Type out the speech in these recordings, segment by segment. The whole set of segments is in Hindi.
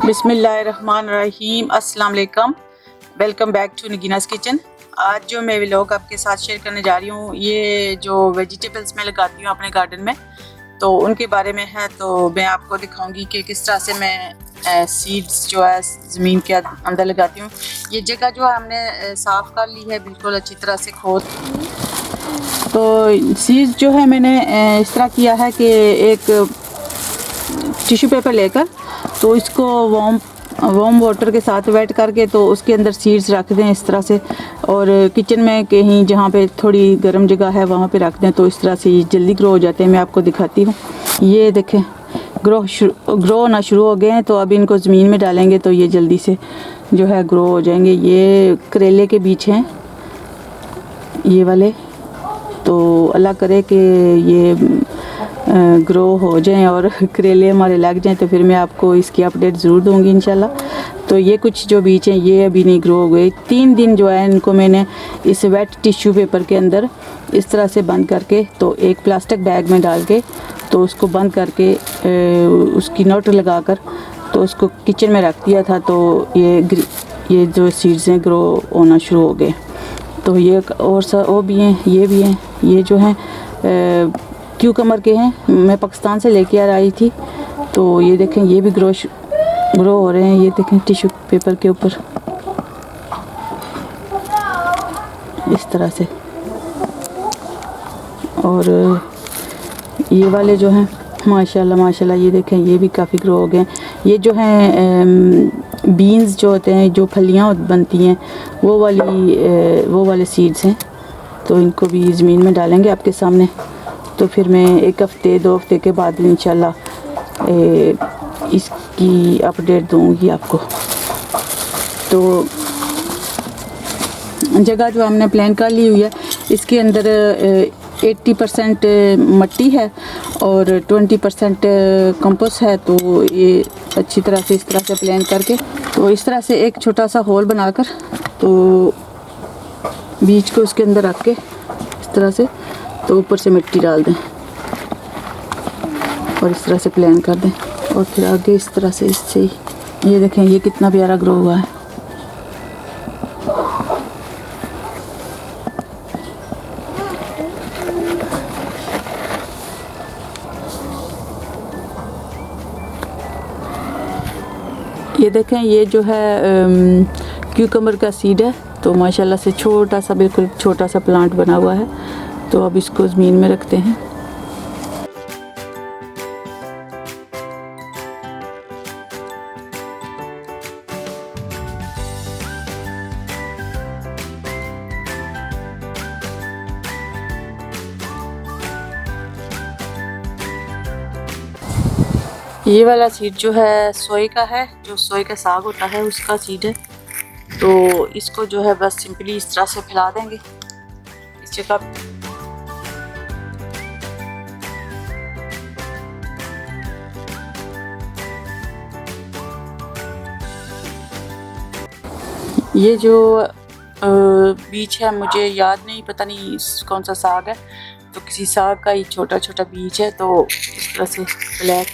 बिस्मिल्लाहिर्रहमानिर्रहीम, अस्सलाम वालेकुम। Welcome back to Nagina's kitchen. आज जो मैं व्लॉग आपके साथ शेयर करने जा रही हूँ, ये जो वेजिटेबल्स मैं लगाती हूँ अपने गार्डन में, तो उनके बारे में है। तो मैं आपको दिखाऊंगी कि किस तरह से मैं सीड्स जो है ज़मीन के अंदर लगाती हूँ। ये जगह जो है हमने साफ़ कर ली है बिल्कुल अच्छी तरह से खोद। तो सीड्स जो है मैंने इस तरह किया है कि एक टिश्यू पेपर लेकर तो इसको वार्म वाटर के साथ वेट करके तो उसके अंदर सीड्स रख दें इस तरह से, और किचन में कहीं जहाँ पे थोड़ी गर्म जगह है वहाँ पे रख दें, तो इस तरह से ये जल्दी ग्रो हो जाते हैं। मैं आपको दिखाती हूँ, ये देखें ग्रो होना शुरू हो गए हैं। तो अब इनको ज़मीन में डालेंगे तो ये जल्दी से जो है ग्रो हो जाएंगे। ये करेले के बीज हैं ये वाले, तो अल्लाह करे कि ये ग्रो हो जाएं और करेले हमारे लग जाएं, तो फिर मैं आपको इसकी अपडेट ज़रूर दूंगी इंशाल्लाह। तो ये कुछ जो बीज हैं ये अभी नहीं ग्रो हो गए। 3 दिन जो है इनको मैंने इस वेट टिश्यू पेपर के अंदर इस तरह से बंद करके, तो एक प्लास्टिक बैग में डाल के तो उसको बंद करके उसकी नोट लगाकर तो उसको किचन में रख दिया था। तो ये जो सीड्स हैं ग्रो होना शुरू हो गए। तो ये और वो भी हैं, ये भी हैं, ये जो हैं क्यूकमर के हैं, मैं पाकिस्तान से लेके आ आई थी। तो ये देखें ये भी ग्रो हो रहे हैं। ये देखें टिश्यू पेपर के ऊपर इस तरह से। और ये वाले जो हैं माशाल्लाह माशाल्लाह, ये देखें ये भी काफ़ी ग्रो हो गए। ये जो हैं बीन्स जो होते हैं, जो फलियाँ बनती हैं, वो वाले सीड्स हैं। तो इनको भी ज़मीन में डालेंगे आपके सामने। तो फिर मैं 1 हफ़्ते 2 हफ़्ते के बाद इंशाल्लाह इसकी अपडेट दूंगी आपको। तो जगह जो हमने प्लान कर ली हुई है, इसके अंदर 80% मट्टी है और 20% कंपोस्ट है। तो ये अच्छी तरह से इस तरह से प्लान करके तो इस तरह से एक छोटा सा होल बनाकर तो बीज को उसके अंदर रख के इस तरह से तो ऊपर से मिट्टी डाल दें और इस तरह से प्लान कर दें, और फिर आगे इस तरह से इससे ही ये देखें ये कितना प्यारा ग्रो हुआ है। ये देखें ये जो है क्यूकम्बर का सीड है। तो माशाल्लाह से छोटा सा, बिल्कुल छोटा सा प्लांट बना हुआ है। तो अब इसको ज़मीन में रखते हैं। ये वाला सीड जो है सोए का है, जो सोए का साग होता है उसका सीड है। तो इसको जो है बस सिंपली इस तरह से फैला देंगे इस जगह। ये जो बीज है मुझे याद नहीं, पता नहीं कौन सा साग है, तो किसी साग का ही छोटा छोटा बीज है। तो इस तरह से ब्लैक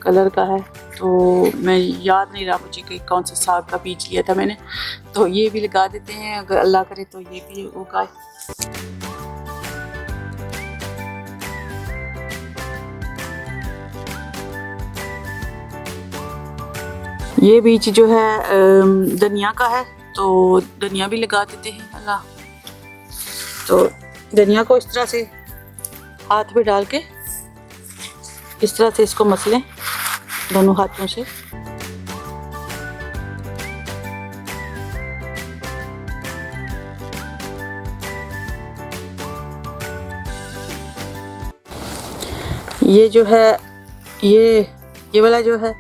कलर का है। तो मैं याद नहीं रहा मुझे कि कौन सा साग का बीज लिया था मैंने। तो ये भी लगा देते हैं, अगर अल्लाह करे तो ये भी उगाए। ये बीज जो है धनिया का है, तो धनिया भी लगा देते हैं अल्लाह। तो धनिया को इस तरह से हाथ में डाल के इस तरह से इसको मसलें दोनों हाथों से। ये जो है ये वाला जो है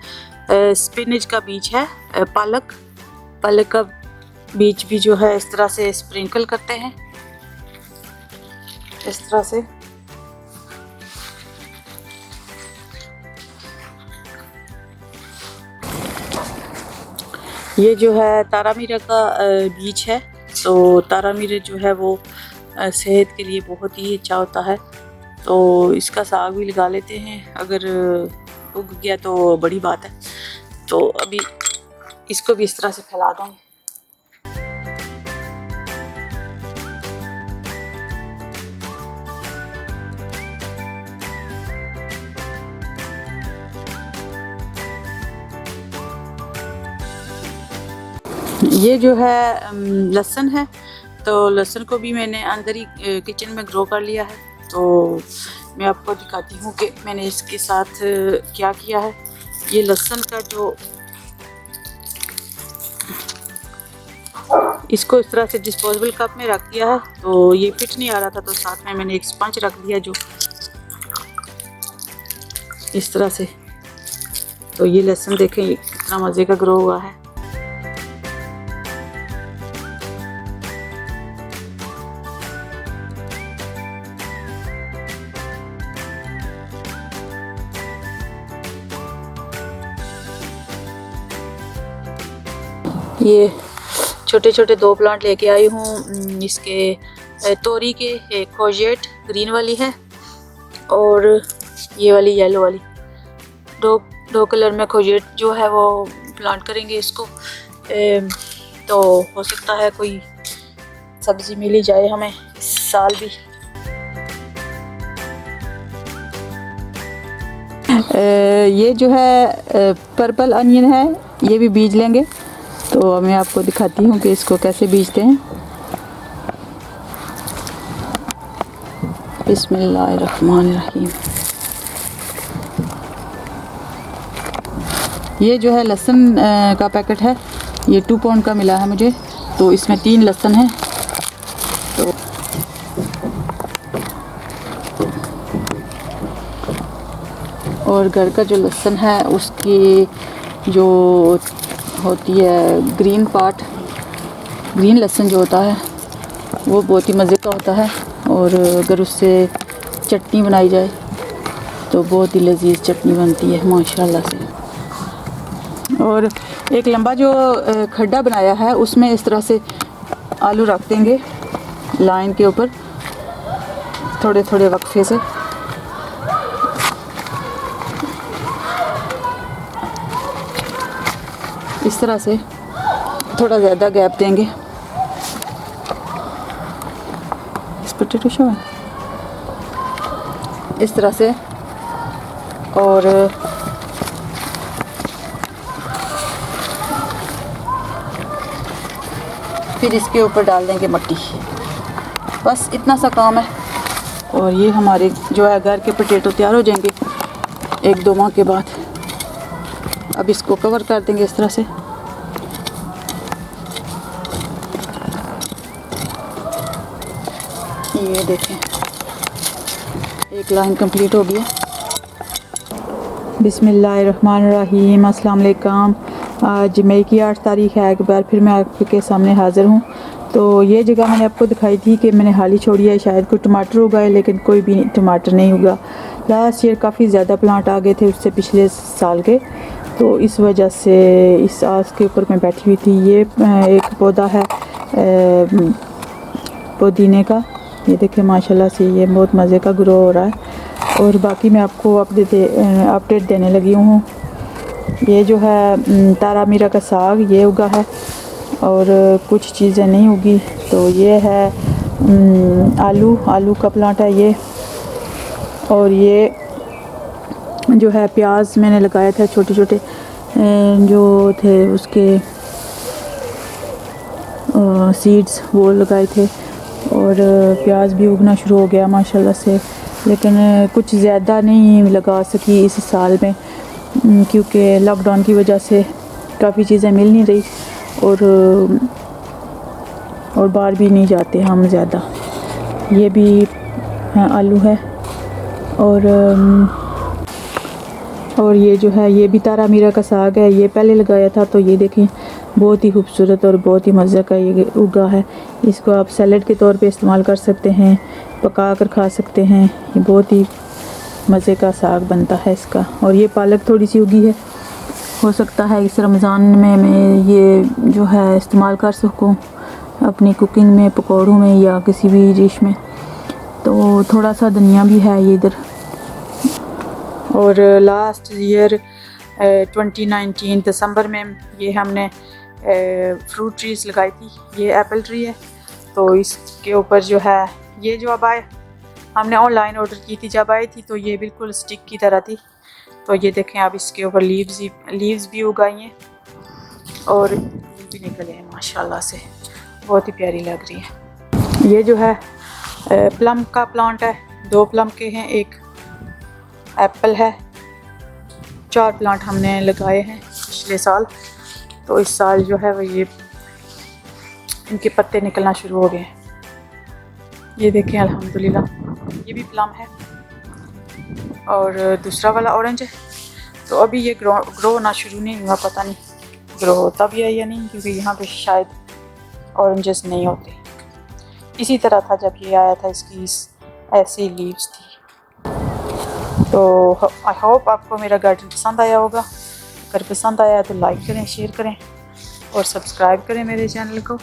स्पिनच का बीज है, पालक का बीज भी जो है इस तरह से स्प्रिंकल करते हैं इस तरह से। ये जो है तारा मीरा का बीज है। तो तारा मीरा जो है वो सेहत के लिए बहुत ही अच्छा होता है। तो इसका साग भी लगा लेते हैं, अगर उग गया तो बड़ी बात है। तो अभी इसको भी इस तरह से फैला देंगे। ये जो है लहसुन है, तो लहसुन को भी मैंने अंदर ही किचन में ग्रो कर लिया है। तो मैं आपको दिखाती हूँ कि मैंने इसके साथ क्या किया है। ये लहसुन का जो इसको इस तरह से डिस्पोजेबल कप में रख दिया है, तो ये फिट नहीं आ रहा था, तो साथ में मैंने एक स्पंज रख दिया जो इस तरह से। तो ये लहसुन देखें कितना मज़े का ग्रो हुआ है। ये छोटे छोटे 2 प्लांट लेके आई हूँ इसके तोरी के, एक कोजेट ग्रीन वाली है और ये वाली येलो वाली। दो कलर में कोजेट जो है वो प्लांट करेंगे इसको। तो हो सकता है कोई सब्ज़ी मिल ही जाए हमें इस साल भी। ये जो है पर्पल अनियन है, ये भी बीज लेंगे। तो मैं आपको दिखाती हूँ कि इसको कैसे बीजते हैं। बिस्मिल्लाहिर्रहमानिर्रहीम। ये जो है लहसुन का पैकेट है, ये 2 पाउंड का मिला है मुझे। तो इसमें 3 लहसुन है। तो और घर का जो लहसुन है उसकी जो होती है ग्रीन पार्ट, ग्रीन लहसुन जो होता है वो बहुत ही मज़े का होता है। और अगर उससे चटनी बनाई जाए तो बहुत ही लजीज चटनी बनती है माशाल्लाह से। और एक लंबा जो खड्डा बनाया है उसमें इस तरह से आलू रख देंगे लाइन के ऊपर थोड़े थोड़े वक्फे से। इस तरह से थोड़ा ज़्यादा गैप देंगे। इस पोटैटो शो इस तरह से। और फिर इसके ऊपर डाल देंगे मट्टी। बस इतना सा काम है और ये हमारे जो है घर के पोटैटो तैयार हो जाएंगे 1-2 माह के बाद। अब इसको कवर कर देंगे इस तरह से। ये देखें एक लाइन कंप्लीट हो गया। बिस्मिल्लाहिर्रहमानिर्रहीम। अस्सलाम वालेकुम। आज मई की 8 तारीख है। एक बार फिर मैं आपके सामने हाज़िर हूँ। तो ये जगह मैंने आपको दिखाई थी कि मैंने हाली छोड़ी है, शायद कोई टमाटर उगाए, लेकिन कोई भी टमाटर नहीं उगा। लास्ट ईयर काफ़ी ज़्यादा प्लांट आ गए थे उससे पिछले साल के, तो इस वजह से इस आस के ऊपर मैं बैठी हुई थी। ये एक पौधा है पुदीने का, ये देखिए माशाल्लाह से ये बहुत मज़े का ग्रो हो रहा है। और बाकी मैं आपको अपडेट देने लगी हूँ। ये जो है तारा मीरा का साग ये उगा है और कुछ चीज़ें नहीं उगी। तो ये है आलू का प्लांट है ये। और ये जो है प्याज मैंने लगाया था, छोटे छोटे जो थे उसके सीड्स वो लगाए थे और प्याज भी उगना शुरू हो गया माशाल्लाह से। लेकिन कुछ ज़्यादा नहीं लगा सकी इस साल में क्योंकि लॉकडाउन की वजह से काफ़ी चीज़ें मिल नहीं रही और बाहर भी नहीं जाते हम ज़्यादा। ये भी आलू है और ये जो है ये भी तारा मीरा का साग है। ये पहले लगाया था, तो ये देखें बहुत ही खूबसूरत और बहुत ही मज़े का ये उगा है। इसको आप सैलेड के तौर पे इस्तेमाल कर सकते हैं, पका कर खा सकते हैं। ये बहुत ही मज़े का साग बनता है इसका। और ये पालक थोड़ी सी उगी है, हो सकता है इस रमज़ान में मैं ये जो है इस्तेमाल कर सकूं अपनी कुकिंग में, पकौड़ों में या किसी भी डिश में। तो थोड़ा सा धनिया भी है ये इधर। और लास्ट ईयर 2019 दिसंबर में ये हमने फ्रूट ट्रीज लगाई थी। ये एप्पल ट्री है, तो इसके ऊपर जो है ये जो अब आए हमने ऑनलाइन ऑर्डर की थी, जब आई थी तो ये बिल्कुल स्टिक की तरह थी। तो ये देखें अब इसके ऊपर लीव्स भी उगाई हैं और भी निकले हैं माशाल्लाह से, बहुत ही प्यारी लग रही है। ये जो है प्लम का प्लांट है, 2 प्लम के हैं, एक एप्पल है। 4 प्लांट हमने लगाए हैं पिछले साल, तो इस साल जो है वो ये इनके पत्ते निकलना शुरू हो गए हैं। ये देखें अल्हम्दुलिल्लाह, ये भी प्लम है और दूसरा वाला ऑरेंज है। तो अभी ये ग्रो होना शुरू नहीं हुआ, पता नहीं ग्रो होता भी है या नहीं, क्योंकि यहाँ पे शायद ऑरेंजेस नहीं होते। इसी तरह था जब ये आया था, इसकी ऐसी लीव्स थी। तो आई होप आपको मेरा गार्डन पसंद आया होगा। अगर पसंद आया तो लाइक करें, शेयर करें और सब्सक्राइब करें मेरे चैनल को।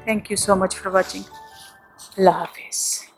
Thank you so much for watching. अल्लाह हाफिज़।